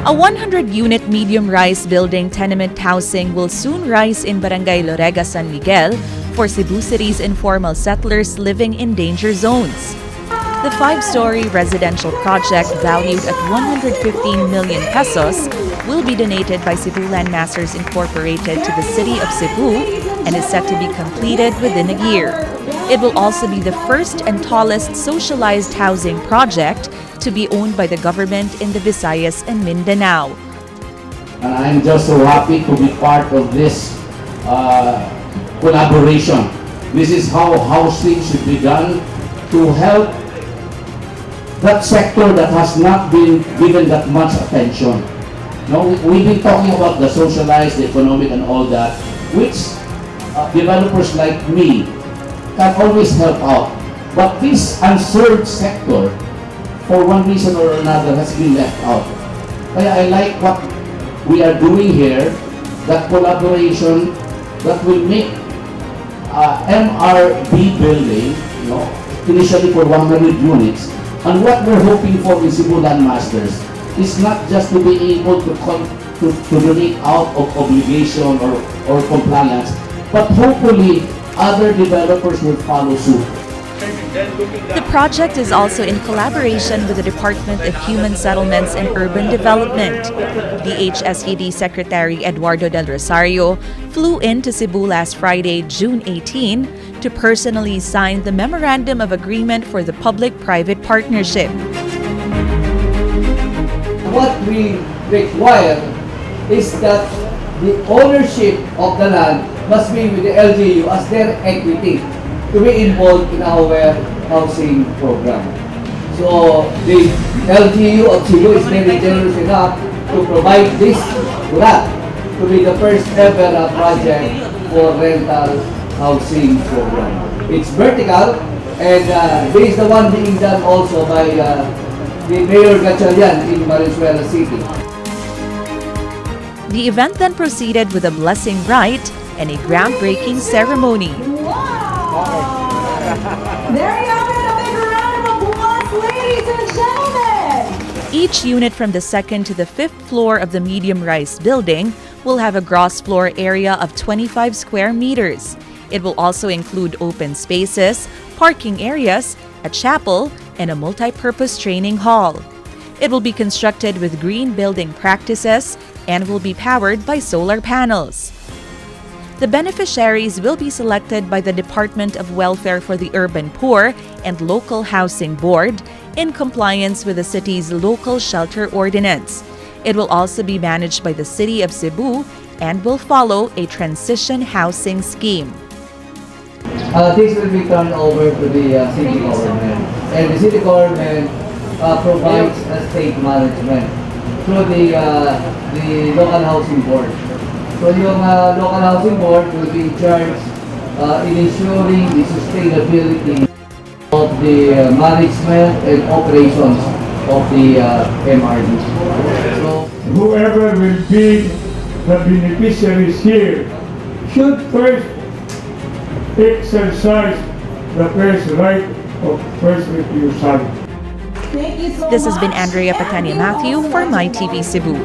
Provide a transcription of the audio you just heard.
A 100-unit medium-rise building tenement housing will soon rise in Barangay Lorega, San Miguel for Cebu City's informal settlers living in danger zones. The 5-story residential project, valued at 115 million pesos, will be donated by Cebu Landmasters Incorporated to the city of Cebu and is set to be completed within a year. It will also be the first and tallest socialized housing project to be owned by the government in the Visayas and Mindanao. And I'm just so happy to be part of this collaboration. This is how housing should be done to help that sector that has not been given that much attention. No, we've been talking about the socialized, the economic and all that, which developers like me can always help out. But this unserved sector, for one reason or another, has been left out. Kaya I like what we are doing here, that collaboration that will make MRB building, initially for 100 units. And what we're hoping for in Cebu Landmasters is not just to be able to donate out of obligation or compliance, but hopefully other developers will follow suit. The project is also in collaboration with the Department of Human Settlements and Urban Development. DHSED Secretary Eduardo Del Rosario flew into Cebu last Friday, June 18, to personally sign the Memorandum of Agreement for the Public-Private Partnership. What we require is that the ownership of the land must be with the LGU as their equity to be involved in our housing program. So the LGU of Cebu is very generous enough to provide this to that, to be the first ever project for rental housing program. It's vertical, and this is the one being done also by the Mayor Gatchalian in Valenzuela City. The event then proceeded with a blessing rite and a groundbreaking ceremony. There you have it, a big round of applause, ladies and gentlemen! Each unit from the 2nd to the 5th floor of the medium-rise building will have a gross floor area of 25 square meters. It will also include open spaces, parking areas, a chapel, and a multi-purpose training hall. It will be constructed with green building practices and will be powered by solar panels. The beneficiaries will be selected by the Department of Welfare for the Urban Poor and Local Housing Board in compliance with the city's local shelter ordinance. It will also be managed by the City of Cebu and will follow a transition housing scheme. This will be turned over to the city government, and the city government provides a state management through the local housing board. So yung local housing board will be charged in ensuring the sustainability of the management and operations of the MRD. So whoever will be the beneficiaries here should first exercise the first right of first refusal. Thank you so This has been much. Andrea Patania Matthew for My TV Cebu.